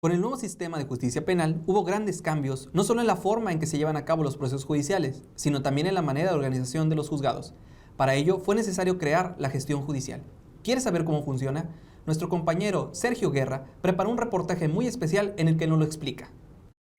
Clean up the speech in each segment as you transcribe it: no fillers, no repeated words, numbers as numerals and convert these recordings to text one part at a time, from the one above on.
Con el nuevo sistema de justicia penal hubo grandes cambios, no solo en la forma en que se llevan a cabo los procesos judiciales, sino también en la manera de organización de los juzgados. Para ello fue necesario crear la gestión judicial. ¿Quieres saber cómo funciona? Nuestro compañero Sergio Guerra preparó un reportaje muy especial en el que nos lo explica.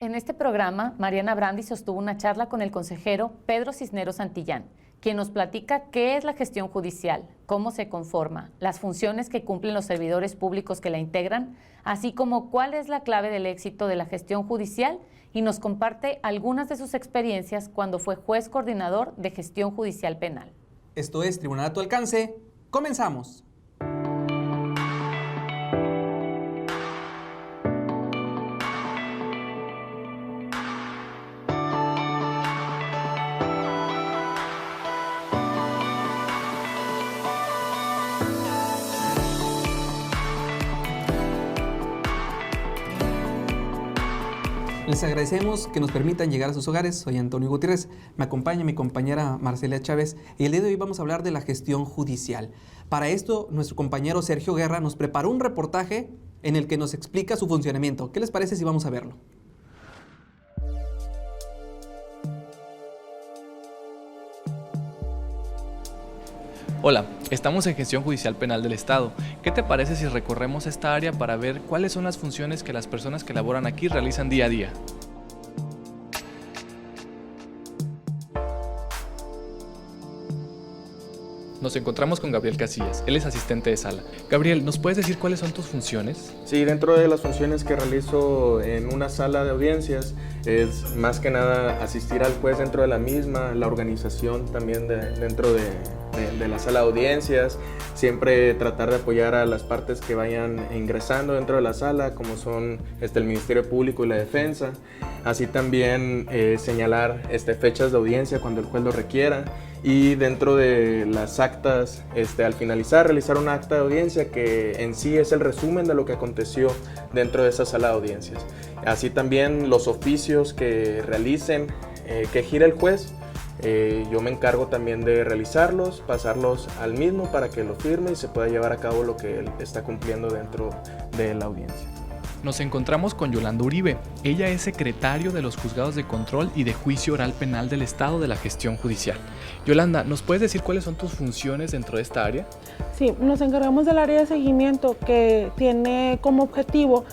En este programa, Mariana Brandi sostuvo una charla con el consejero Pedro Cisneros Santillán, quien nos platica qué es la gestión judicial, cómo se conforma, las funciones que cumplen los servidores públicos que la integran, así como cuál es la clave del éxito de la gestión judicial, y nos comparte algunas de sus experiencias cuando fue juez coordinador de gestión judicial penal. Esto es Tribunal a tu alcance. ¡Comenzamos! Les agradecemos que nos permitan llegar a sus hogares. Soy Antonio Gutiérrez, me acompaña mi compañera Marcela Chávez y el día de hoy vamos a hablar de la gestión judicial. Para esto, nuestro compañero Sergio Guerra nos preparó un reportaje en el que nos explica su funcionamiento. ¿Qué les parece si vamos a verlo? Hola, estamos en Gestión Judicial Penal del Estado. ¿Qué te parece si recorremos esta área para ver cuáles son las funciones que las personas que laboran aquí realizan día a día? Nos encontramos con Gabriel Casillas, él es asistente de sala. Gabriel, ¿nos puedes decir cuáles son tus funciones? Sí, dentro de las funciones que realizo en una sala de audiencias es más que nada asistir al juez dentro de la misma, la organización también dentro de la sala de audiencias, siempre tratar de apoyar a las partes que vayan ingresando dentro de la sala, como son el Ministerio Público y la Defensa, así también señalar fechas de audiencia cuando el juez lo requiera. Y dentro de las actas, al finalizar, realizar una acta de audiencia que en sí es el resumen de lo que aconteció dentro de esa sala de audiencias. Así también los oficios que realicen, que gira el juez, yo me encargo también de realizarlos, pasarlos al mismo para que lo firme y se pueda llevar a cabo lo que él está cumpliendo dentro de la audiencia. Nos encontramos con Yolanda Uribe. Ella es secretario de los Juzgados de Control y de Juicio Oral Penal del Estado de la Gestión Judicial. Yolanda, ¿nos puedes decir cuáles son tus funciones dentro de esta área? Sí, nos encargamos del área de seguimiento que tiene como objetivo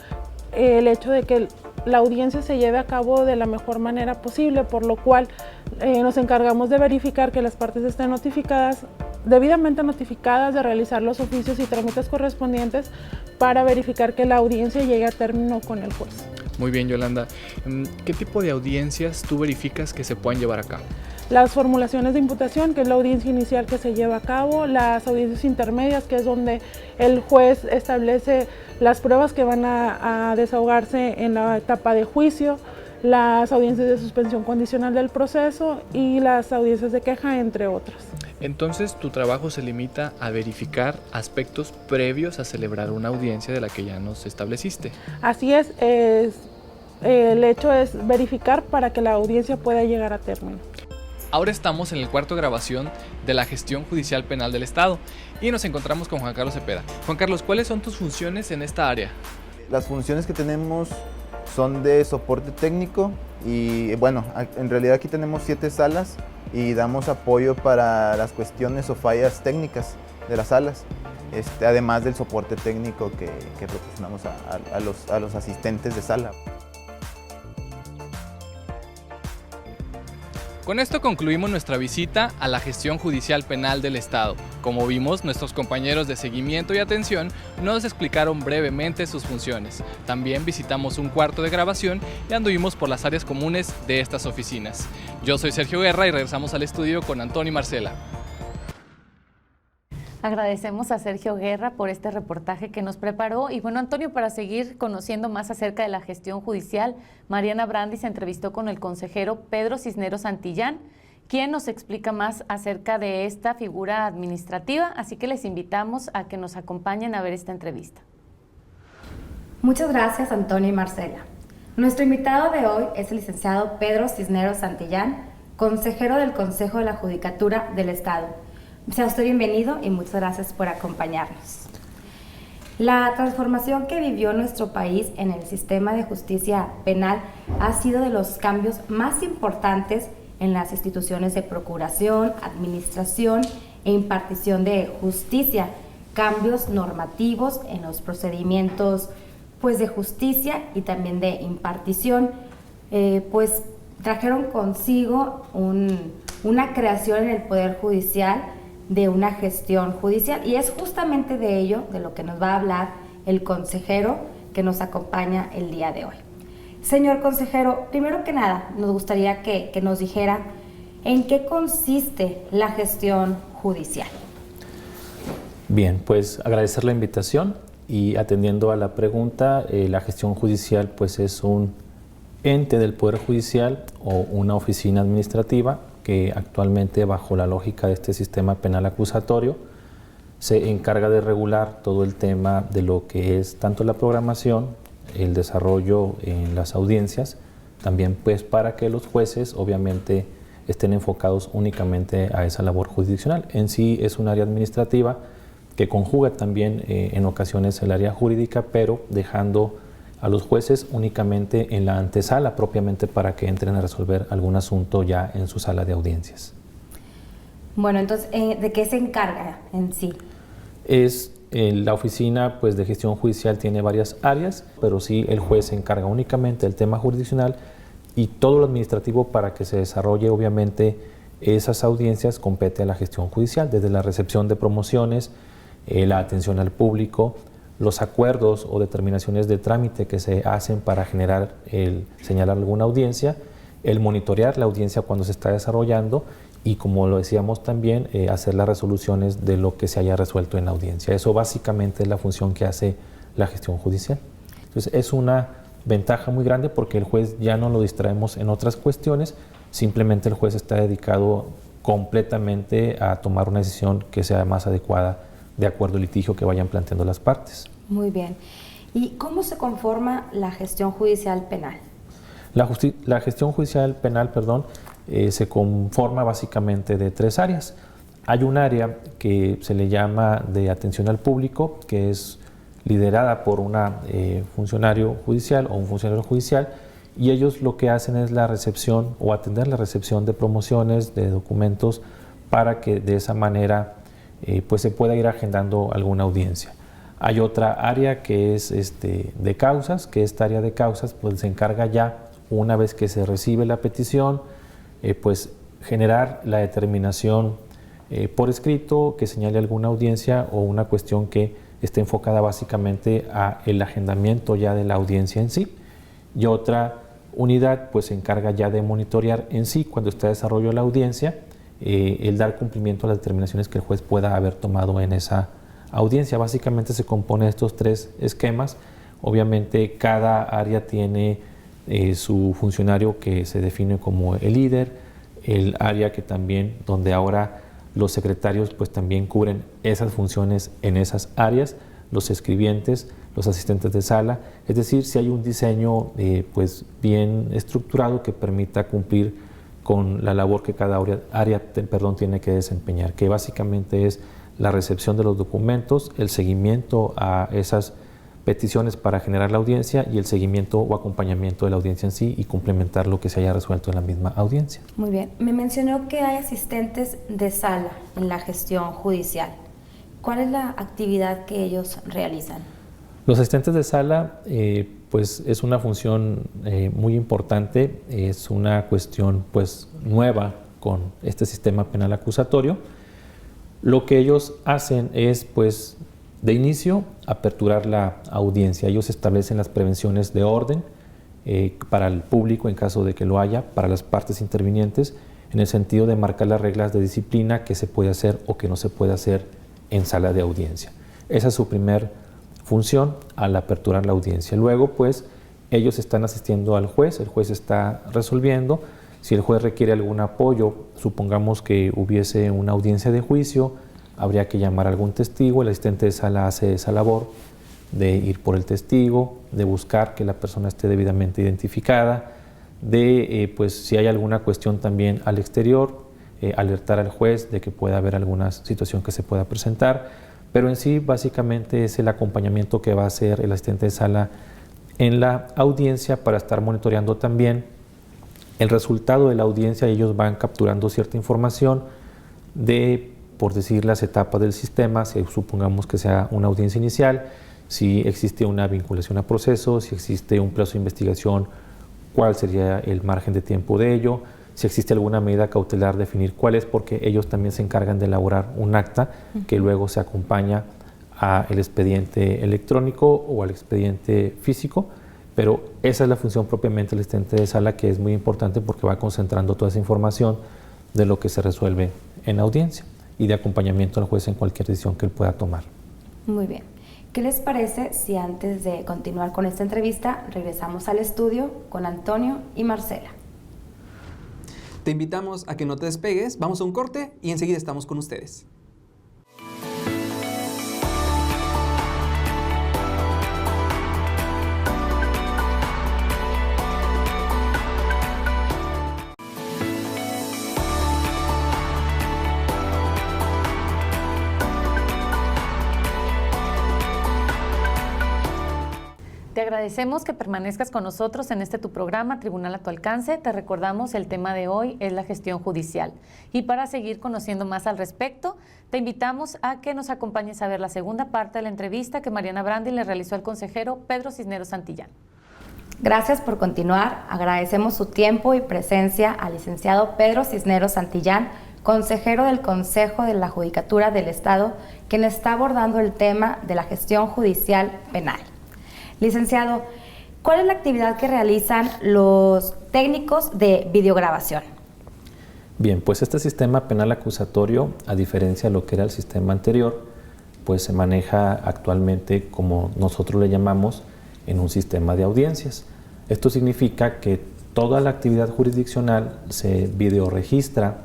el hecho de que la audiencia se lleve a cabo de la mejor manera posible, por lo cual nos encargamos de verificar que las partes estén debidamente notificadas, de realizar los oficios y trámites correspondientes para verificar que la audiencia llegue a término con el juez. Muy bien, Yolanda. ¿Qué tipo de audiencias tú verificas que se puedan llevar a cabo? Las formulaciones de imputación, que es la audiencia inicial que se lleva a cabo, las audiencias intermedias, que es donde el juez establece las pruebas que van a desahogarse en la etapa de juicio, las audiencias de suspensión condicional del proceso y las audiencias de queja, entre otras. Entonces, tu trabajo se limita a verificar aspectos previos a celebrar una audiencia de la que ya nos estableciste. Así es, el hecho es verificar para que la audiencia pueda llegar a término. Ahora estamos en el cuarto de grabación de la Gestión Judicial Penal del Estado y nos encontramos con Juan Carlos Cepeda. Juan Carlos, ¿cuáles son tus funciones en esta área? Las funciones que tenemos son de soporte técnico y bueno, en realidad aquí tenemos 7 salas y damos apoyo para las cuestiones o fallas técnicas de las salas, además del soporte técnico que proporcionamos a los asistentes de sala. Con esto concluimos nuestra visita a la Gestión Judicial Penal del Estado. Como vimos, nuestros compañeros de seguimiento y atención nos explicaron brevemente sus funciones. También visitamos un cuarto de grabación y anduvimos por las áreas comunes de estas oficinas. Yo soy Sergio Guerra y regresamos al estudio con Antonio y Marcela. Agradecemos a Sergio Guerra por este reportaje que nos preparó. Y bueno, Antonio, para seguir conociendo más acerca de la gestión judicial, Mariana Brandi se entrevistó con el consejero Pedro Cisneros Santillán, quien nos explica más acerca de esta figura administrativa, así que les invitamos a que nos acompañen a ver esta entrevista. Muchas gracias, Antonio y Marcela. Nuestro invitado de hoy es el licenciado Pedro Cisneros Santillán, consejero del Consejo de la Judicatura del Estado. Sea usted bienvenido y muchas gracias por acompañarnos. La transformación que vivió nuestro país en el sistema de justicia penal ha sido de los cambios más importantes en las instituciones de procuración, administración e impartición de justicia, cambios normativos en los procedimientos pues de justicia y también de impartición, pues trajeron consigo una creación en el Poder Judicial de una gestión judicial, y es justamente de ello de lo que nos va a hablar el consejero que nos acompaña el día de hoy. Señor consejero, primero que nada nos gustaría que nos dijera en qué consiste la gestión judicial. Bien, pues agradecer la invitación y atendiendo a la pregunta, la gestión judicial pues es un ente del Poder Judicial o una oficina administrativa que actualmente, bajo la lógica de este sistema penal acusatorio, se encarga de regular todo el tema de lo que es tanto la programación, el desarrollo en las audiencias, también pues para que los jueces obviamente estén enfocados únicamente a esa labor jurisdiccional. En sí es un área administrativa que conjuga también en ocasiones el área jurídica, pero dejando a los jueces únicamente en la antesala propiamente para que entren a resolver algún asunto ya en su sala de audiencias. Bueno, entonces, ¿de qué se encarga en sí? La oficina pues, de gestión judicial tiene varias áreas, pero sí el juez se encarga únicamente del tema jurisdiccional y todo lo administrativo para que se desarrolle obviamente esas audiencias compete a la gestión judicial, desde la recepción de promociones, la atención al público, los acuerdos o determinaciones de trámite que se hacen para señalar alguna audiencia, el monitorear la audiencia cuando se está desarrollando y, como lo decíamos también, hacer las resoluciones de lo que se haya resuelto en la audiencia. Eso básicamente es la función que hace la gestión judicial. Entonces es una ventaja muy grande porque el juez ya no lo distraemos en otras cuestiones, simplemente el juez está dedicado completamente a tomar una decisión que sea más adecuada de acuerdo al litigio que vayan planteando las partes. Muy bien. ¿Y cómo se conforma la gestión judicial penal? La gestión judicial penal, se conforma básicamente de tres áreas. Hay un área que se le llama de atención al público, que es liderada por una funcionario judicial o un funcionario judicial, y ellos lo que hacen es la recepción o atender la recepción de promociones, de documentos, para que de esa manera pues se pueda ir agendando alguna audiencia. Hay otra área que es de causas, que esta área de causas pues se encarga ya, una vez que se recibe la petición, pues generar la determinación por escrito que señale alguna audiencia o una cuestión que esté enfocada básicamente a el agendamiento ya de la audiencia en sí. Y otra unidad pues se encarga ya de monitorear en sí cuando está desarrollo de la audiencia, el dar cumplimiento a las determinaciones que el juez pueda haber tomado en esa audiencia. Básicamente se compone de estos tres esquemas. Obviamente cada área tiene su funcionario que se define como el líder, el área que también, donde ahora los secretarios pues también cubren esas funciones en esas áreas, los escribientes, los asistentes de sala, es decir, si hay un diseño pues bien estructurado que permita cumplir con la labor que cada área tiene que desempeñar, que básicamente es la recepción de los documentos, el seguimiento a esas peticiones para generar la audiencia y el seguimiento o acompañamiento de la audiencia en sí y complementar lo que se haya resuelto en la misma audiencia. Muy bien. Me mencionó que hay asistentes de sala en la gestión judicial. ¿Cuál es la actividad que ellos realizan? Los asistentes de sala pues es una función muy importante, es una cuestión pues nueva con este sistema penal acusatorio. Lo que ellos hacen es pues de inicio aperturar la audiencia. Ellos establecen las prevenciones de orden para el público en caso de que lo haya, para las partes intervinientes, en el sentido de marcar las reglas de disciplina que se puede hacer o que no se puede hacer en sala de audiencia. Esa es su primer función al aperturar la audiencia. Luego, pues, ellos están asistiendo al juez, el juez está resolviendo. Si el juez requiere algún apoyo, supongamos que hubiese una audiencia de juicio, habría que llamar a algún testigo, el asistente de sala hace esa labor de ir por el testigo, de buscar que la persona esté debidamente identificada, de, pues, si hay alguna cuestión también al exterior, alertar al juez de que pueda haber alguna situación que se pueda presentar. pero en sí básicamente es el acompañamiento que va a hacer el asistente de sala en la audiencia para estar monitoreando también el resultado de la audiencia. Ellos van capturando cierta información de, por decir, las etapas del sistema, si supongamos que sea una audiencia inicial, si existe una vinculación a proceso, si existe un plazo de investigación, cuál sería el margen de tiempo de ello, si existe alguna medida cautelar, definir cuál es, porque ellos también se encargan de elaborar un acta que luego se acompaña al expediente electrónico o al expediente físico, pero esa es la función propiamente del asistente de sala, que es muy importante porque va concentrando toda esa información de lo que se resuelve en audiencia y de acompañamiento al juez en cualquier decisión que él pueda tomar. Muy bien. ¿Qué les parece si antes de continuar con esta entrevista regresamos al estudio con Antonio y Marcela? Te invitamos a que no te despegues, vamos a un corte y enseguida estamos con ustedes. Te agradecemos que permanezcas con nosotros en este tu programa, Tribunal a tu alcance. Te recordamos, el tema de hoy es la gestión judicial. Y para seguir conociendo más al respecto, te invitamos a que nos acompañes a ver la segunda parte de la entrevista que Mariana Brandi le realizó al consejero Pedro Cisneros Santillán. Gracias por continuar. Agradecemos su tiempo y presencia al licenciado Pedro Cisneros Santillán, consejero del Consejo de la Judicatura del Estado, quien está abordando el tema de la gestión judicial penal. Licenciado, ¿cuál es la actividad que realizan los técnicos de videograbación? Bien, pues este sistema penal acusatorio, a diferencia de lo que era el sistema anterior, pues se maneja actualmente, como nosotros le llamamos, en un sistema de audiencias. Esto significa que toda la actividad jurisdiccional se videoregistra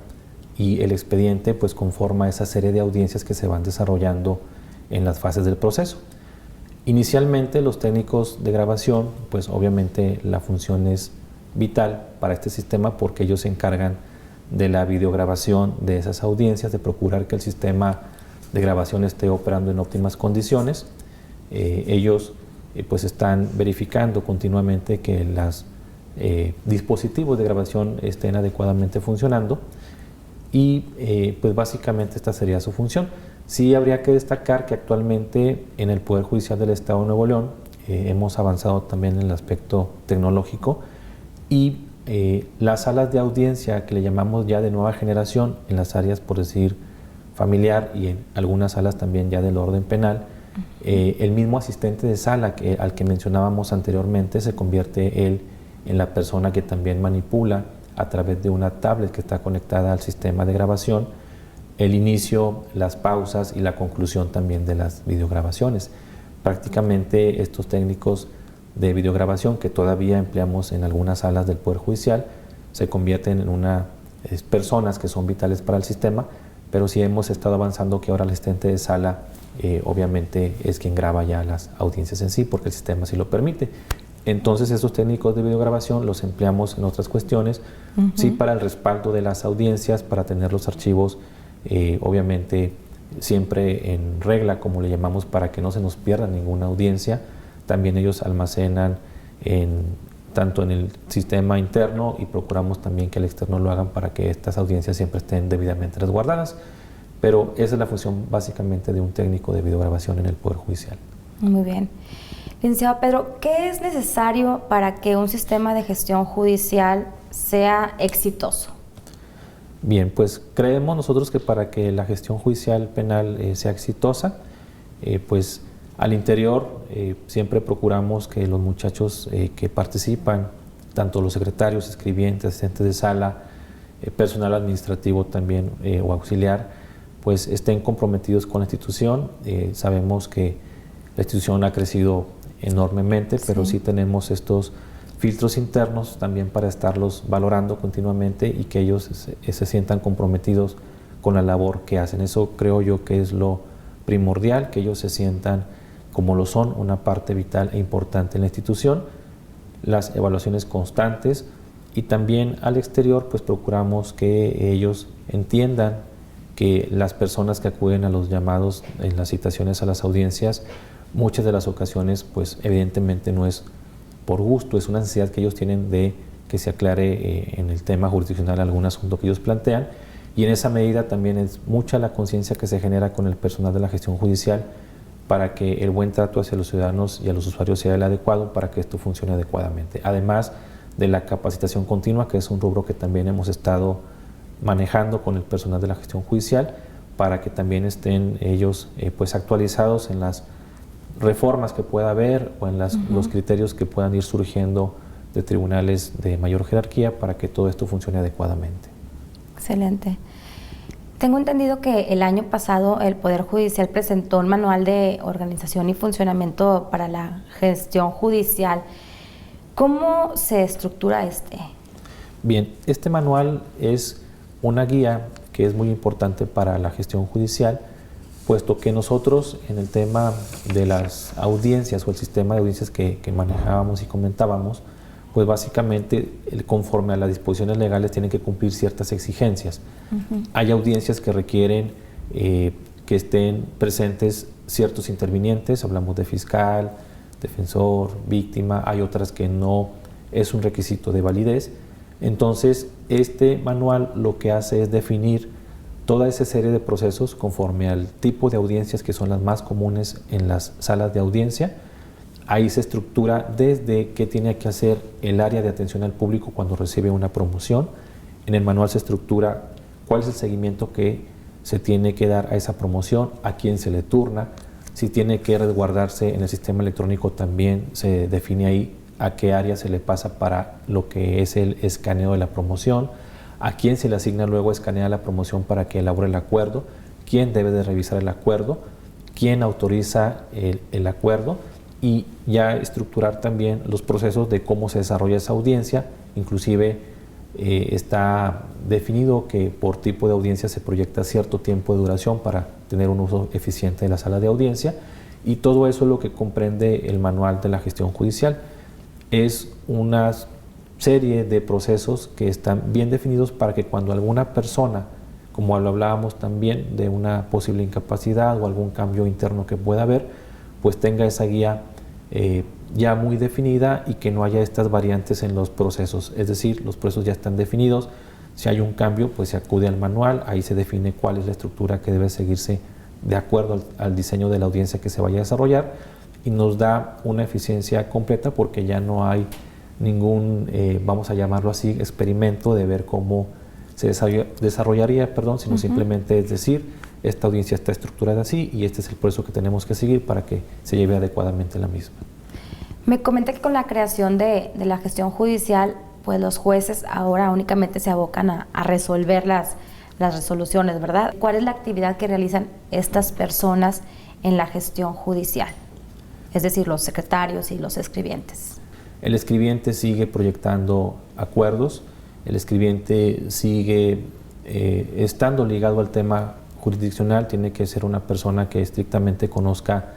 y el expediente pues conforma esa serie de audiencias que se van desarrollando en las fases del proceso. Inicialmente los técnicos de grabación, pues obviamente la función es vital para este sistema porque ellos se encargan de la videograbación de esas audiencias, de procurar que el sistema de grabación esté operando en óptimas condiciones. Ellos pues están verificando continuamente que los dispositivos de grabación estén adecuadamente funcionando y pues básicamente esta sería su función. Sí habría que destacar que actualmente en el Poder Judicial del Estado de Nuevo León hemos avanzado también en el aspecto tecnológico y las salas de audiencia que le llamamos ya de nueva generación en las áreas, por decir, familiar y en algunas salas también ya del orden penal, el mismo asistente de sala al que mencionábamos anteriormente se convierte él en la persona que también manipula a través de una tablet que está conectada al sistema de grabación el inicio, las pausas y la conclusión también de las videograbaciones. Prácticamente estos técnicos de videograbación que todavía empleamos en algunas salas del Poder Judicial se convierten en unas personas que son vitales para el sistema, pero sí hemos estado avanzando que ahora el asistente de sala obviamente es quien graba ya las audiencias en sí, porque el sistema sí lo permite. Entonces estos técnicos de videograbación los empleamos en otras cuestiones, sí para el respaldo de las audiencias, para tener los archivos obviamente siempre en regla, como le llamamos, para que no se nos pierda ninguna audiencia. También ellos almacenan tanto en el sistema interno y procuramos también que el externo lo hagan para que estas audiencias siempre estén debidamente resguardadas. Pero esa es la función básicamente de un técnico de videograbación en el Poder Judicial. Muy bien. Licenciado Pedro, ¿qué es necesario para que un sistema de gestión judicial sea exitoso? Bien, pues creemos nosotros que para que la gestión judicial penal sea exitosa, pues al interior siempre procuramos que los muchachos que participan, tanto los secretarios, escribientes, asistentes de sala, personal administrativo también o auxiliar, pues estén comprometidos con la institución. Sabemos que la institución ha crecido enormemente, pero sí tenemos estos filtros internos también para estarlos valorando continuamente y que ellos se sientan comprometidos con la labor que hacen. Eso creo yo que es lo primordial, que ellos se sientan como lo son, una parte vital e importante en la institución. Las evaluaciones constantes y también al exterior pues procuramos que ellos entiendan que las personas que acuden a los llamados en las citaciones a las audiencias, muchas de las ocasiones, pues evidentemente no es por gusto, es una necesidad que ellos tienen de que se aclare en el tema jurisdiccional algún asunto que ellos plantean, y en esa medida también es mucha la conciencia que se genera con el personal de la gestión judicial para que el buen trato hacia los ciudadanos y a los usuarios sea el adecuado para que esto funcione adecuadamente. Además de la capacitación continua, que es un rubro que también hemos estado manejando con el personal de la gestión judicial, para que también estén ellos pues actualizados en las reformas que pueda haber o en los criterios que puedan ir surgiendo de tribunales de mayor jerarquía para que todo esto funcione adecuadamente. Excelente. Tengo entendido que el año pasado el Poder Judicial presentó un manual de organización y funcionamiento para la gestión judicial. ¿Cómo se estructura este? Bien, este manual es una guía que es muy importante para la gestión judicial, puesto que nosotros en el tema de las audiencias o el sistema de audiencias que manejábamos y comentábamos, pues básicamente conforme a las disposiciones legales tienen que cumplir ciertas exigencias. Hay audiencias que requieren que estén presentes ciertos intervinientes, hablamos de fiscal, defensor, víctima, hay otras que no es un requisito de validez. Entonces, este manual lo que hace es definir toda esa serie de procesos conforme al tipo de audiencias que son las más comunes en las salas de audiencia. Ahí se estructura desde qué tiene que hacer el área de atención al público cuando recibe una promoción. En el manual se estructura cuál es el seguimiento que se tiene que dar a esa promoción, a quién se le turna, si tiene que resguardarse en el sistema electrónico también se define ahí a qué área se le pasa para lo que es el escaneo de la promoción, a quién se le asigna luego escanear la promoción para que elabore el acuerdo, quién debe de revisar el acuerdo, quién autoriza el acuerdo, y ya estructurar también los procesos de cómo se desarrolla esa audiencia. Inclusive está definido que por tipo de audiencia se proyecta cierto tiempo de duración para tener un uso eficiente de la sala de audiencia, y todo eso es lo que comprende el manual de la gestión judicial. Es una serie de procesos que están bien definidos para que cuando alguna persona, como lo hablábamos también de una posible incapacidad o algún cambio interno que pueda haber, pues tenga esa guía ya muy definida y que no haya estas variantes en los procesos. Es decir, los procesos ya están definidos. Si hay un cambio, pues se acude al manual, ahí se define cuál es la estructura que debe seguirse de acuerdo al diseño de la audiencia que se vaya a desarrollar, y nos da una eficiencia completa porque ya no hay ningún, vamos a llamarlo así, experimento de ver cómo se desarrollaría, sino simplemente es decir, esta audiencia está estructurada así y este es el proceso que tenemos que seguir para que se lleve adecuadamente la misma. Me comenta que con la creación de la gestión judicial, pues los jueces ahora únicamente se abocan a resolver las resoluciones, ¿verdad? ¿Cuál es la actividad que realizan estas personas en la gestión judicial? Es decir, los secretarios y los escribientes. El escribiente sigue proyectando acuerdos, el escribiente sigue estando ligado al tema jurisdiccional, tiene que ser una persona que estrictamente conozca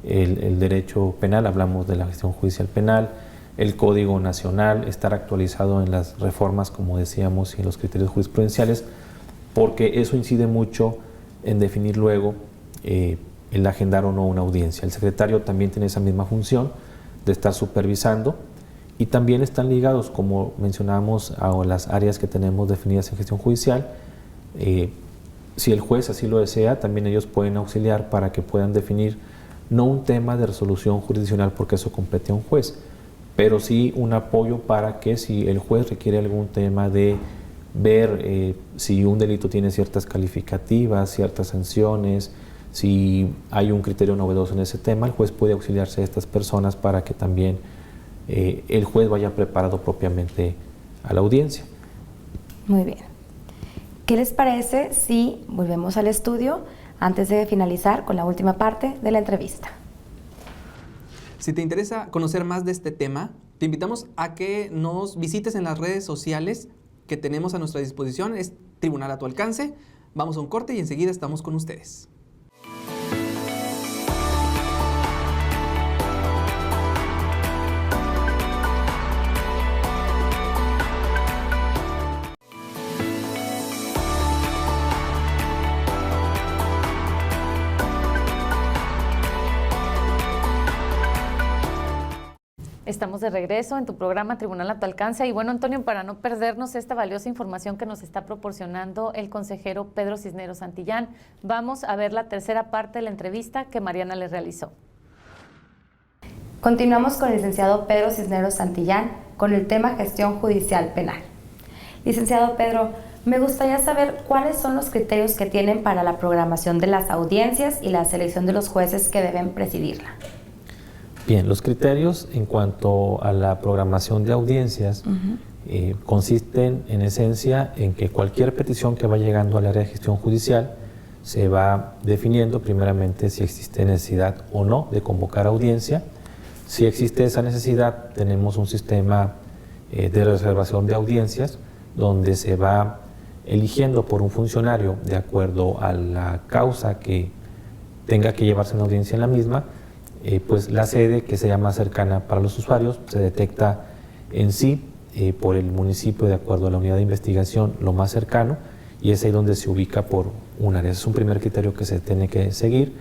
el derecho penal, hablamos de la gestión judicial penal, el Código Nacional, estar actualizado en las reformas, como decíamos, y en los criterios jurisprudenciales, porque eso incide mucho en definir luego el agendar o no una audiencia. El secretario también tiene esa misma función de estar supervisando, y también están ligados, como mencionábamos, a las áreas que tenemos definidas en gestión judicial. Si el juez así lo desea, también ellos pueden auxiliar para que puedan definir no un tema de resolución jurisdiccional, porque eso compete a un juez, pero sí un apoyo para que si el juez requiere algún tema de ver si un delito tiene ciertas calificativas, ciertas sanciones, si hay un criterio novedoso en ese tema, el juez puede auxiliarse de estas personas para que también el juez vaya preparado propiamente a la audiencia. Muy bien. ¿Qué les parece si volvemos al estudio antes de finalizar con la última parte de la entrevista? Si te interesa conocer más de este tema, te invitamos a que nos visites en las redes sociales que tenemos a nuestra disposición. Es Tribunal a tu alcance. Vamos a un corte y enseguida estamos con ustedes. Estamos de regreso en tu programa Tribunal a tu alcance. Y bueno, Antonio, para no perdernos esta valiosa información que nos está proporcionando el consejero Pedro Cisneros Santillán, vamos a ver la tercera parte de la entrevista que Mariana le realizó. Continuamos con el licenciado Pedro Cisneros Santillán con el tema gestión judicial penal. Licenciado Pedro, me gustaría saber cuáles son los criterios que tienen para la programación de las audiencias y la selección de los jueces que deben presidirla. Bien, los criterios en cuanto a la programación de audiencias consisten en esencia en que cualquier petición que va llegando al área de gestión judicial se va definiendo primeramente si existe necesidad o no de convocar audiencia. Si existe esa necesidad, tenemos un sistema de reservación de audiencias donde se va eligiendo por un funcionario de acuerdo a la causa que tenga que llevarse una audiencia en la misma. Pues la sede que sea más cercana para los usuarios se detecta en sí por el municipio de acuerdo a la unidad de investigación lo más cercano, y es ahí donde se ubica por un área. Ese es un primer criterio que se tiene que seguir,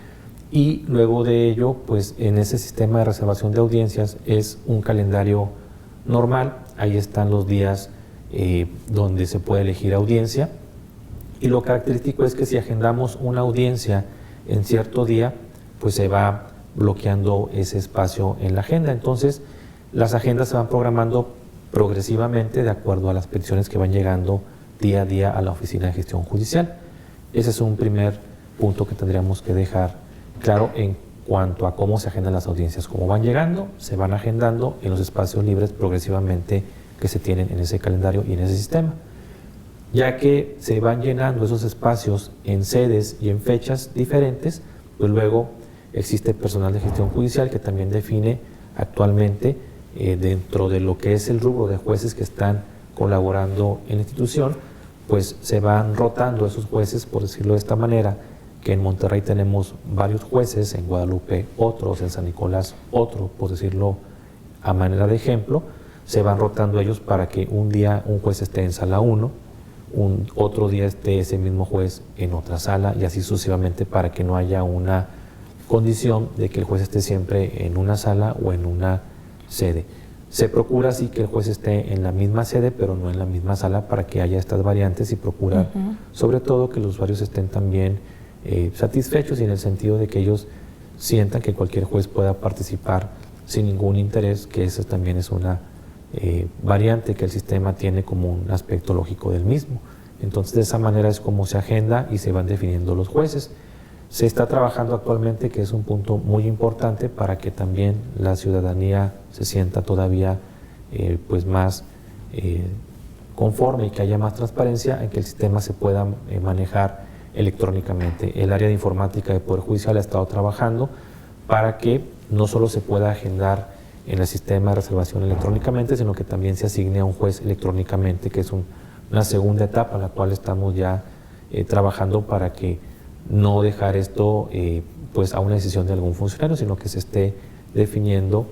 y luego de ello, pues en ese sistema de reservación de audiencias es un calendario normal. Ahí están los días donde se puede elegir audiencia, y lo característico es que si agendamos una audiencia en cierto día, pues se va bloqueando ese espacio en la agenda. Entonces, las agendas se van programando progresivamente de acuerdo a las peticiones que van llegando día a día a la Oficina de Gestión Judicial. Ese es un primer punto que tendríamos que dejar claro en cuanto a cómo se agendan las audiencias. Como van llegando, se van agendando en los espacios libres progresivamente que se tienen en ese calendario y en ese sistema. Ya que se van llenando esos espacios en sedes y en fechas diferentes, pues luego existe personal de gestión judicial que también define actualmente dentro de lo que es el rubro de jueces que están colaborando en la institución, pues se van rotando esos jueces, por decirlo de esta manera, que en Monterrey tenemos varios jueces, en Guadalupe otros, en San Nicolás otro, por decirlo a manera de ejemplo. Se van rotando ellos para que un día un juez esté en sala 1, otro día esté ese mismo juez en otra sala, y así sucesivamente, para que no haya una condición de que el juez esté siempre en una sala o en una sede. Se procura así que el juez esté en la misma sede, pero no en la misma sala, para que haya estas variantes, y procura sobre todo que los usuarios estén también satisfechos, y en el sentido de que ellos sientan que cualquier juez pueda participar sin ningún interés, que esa también es una variante que el sistema tiene como un aspecto lógico del mismo. Entonces, de esa manera es como se agenda y se van definiendo los jueces. Se está trabajando actualmente, que es un punto muy importante para que también la ciudadanía se sienta todavía pues más conforme, y que haya más transparencia en que el sistema se pueda manejar electrónicamente. El área de informática del Poder Judicial ha estado trabajando para que no solo se pueda agendar en el sistema de reservación electrónicamente, sino que también se asigne a un juez electrónicamente, que es una segunda etapa en la cual estamos ya trabajando para que no dejar esto pues a una decisión de algún funcionario, sino que se esté definiendo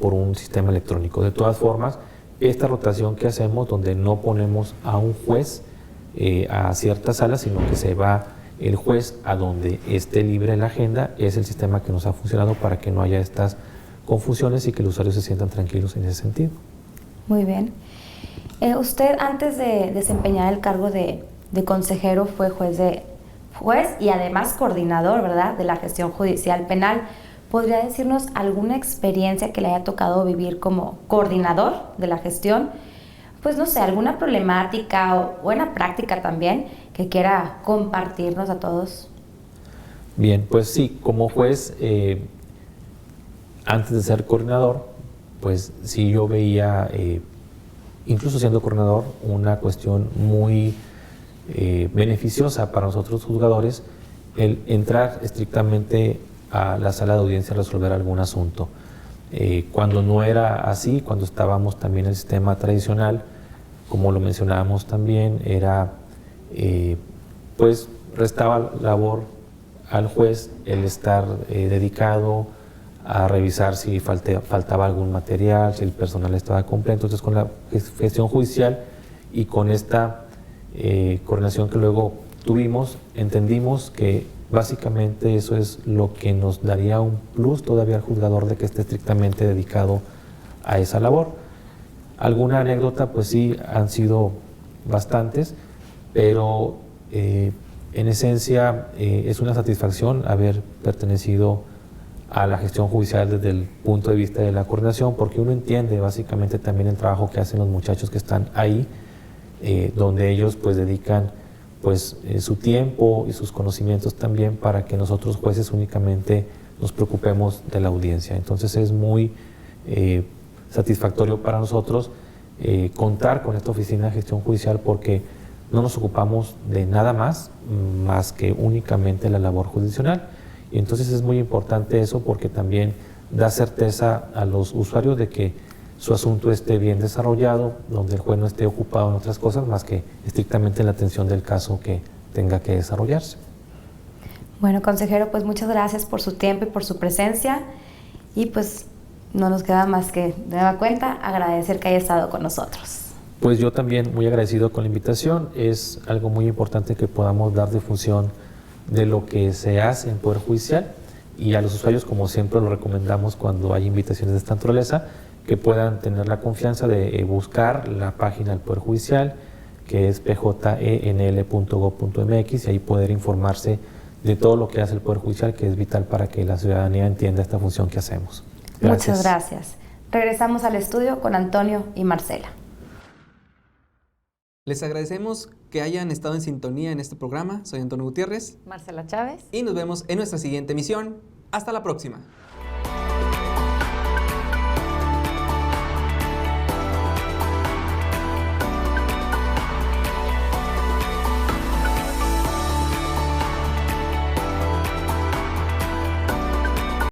por un sistema electrónico. De todas formas, esta rotación que hacemos, donde no ponemos a un juez a ciertas salas, sino que se va el juez a donde esté libre la agenda, es el sistema que nos ha funcionado para que no haya estas confusiones y que los usuarios se sientan tranquilos en ese sentido. Muy bien. Usted, antes de desempeñar el cargo de consejero, fue juez y además coordinador, ¿verdad?, de la gestión judicial penal. ¿Podría decirnos alguna experiencia que le haya tocado vivir como coordinador de la gestión? Pues no sé, alguna problemática o buena práctica también que quiera compartirnos a todos. Bien, pues sí, como juez, antes de ser coordinador, pues sí yo veía, incluso siendo coordinador, una cuestión muy beneficiosa para nosotros juzgadores, el entrar estrictamente a la sala de audiencia a resolver algún asunto. Cuando no era así, cuando estábamos también en el sistema tradicional, como lo mencionábamos también, era pues restaba labor al juez el estar dedicado a revisar si faltaba algún material, si el personal estaba completo. Entonces, con la gestión judicial y con esta coordinación que luego tuvimos, entendimos que básicamente eso es lo que nos daría un plus todavía al juzgador, de que esté estrictamente dedicado a esa labor. Alguna anécdota, pues sí, han sido bastantes, pero en esencia es una satisfacción haber pertenecido a la gestión judicial desde el punto de vista de la coordinación, porque uno entiende básicamente también el trabajo que hacen los muchachos que están ahí, donde ellos pues dedican pues su tiempo y sus conocimientos también para que nosotros jueces únicamente nos preocupemos de la audiencia. Entonces es muy satisfactorio para nosotros contar con esta oficina de gestión judicial, porque no nos ocupamos de nada más que únicamente la labor jurisdiccional. Y entonces es muy importante eso, porque también da certeza a los usuarios de que su asunto esté bien desarrollado, donde el juez no esté ocupado en otras cosas más que estrictamente en la atención del caso que tenga que desarrollarse. Bueno, consejero, pues muchas gracias por su tiempo y por su presencia, y pues no nos queda más que, de nueva cuenta, agradecer que haya estado con nosotros. Pues yo también muy agradecido con la invitación. Es algo muy importante que podamos dar difusión de lo que se hace en Poder Judicial, y a los usuarios, como siempre lo recomendamos cuando hay invitaciones de esta naturaleza, que puedan tener la confianza de buscar la página del Poder Judicial, que es pjenl.gov.mx, y ahí poder informarse de todo lo que hace el Poder Judicial, que es vital para que la ciudadanía entienda esta función que hacemos. Gracias. Muchas gracias. Regresamos al estudio con Antonio y Marcela. Les agradecemos que hayan estado en sintonía en este programa. Soy Antonio Gutiérrez. Marcela Chávez. Y nos vemos en nuestra siguiente emisión. Hasta la próxima.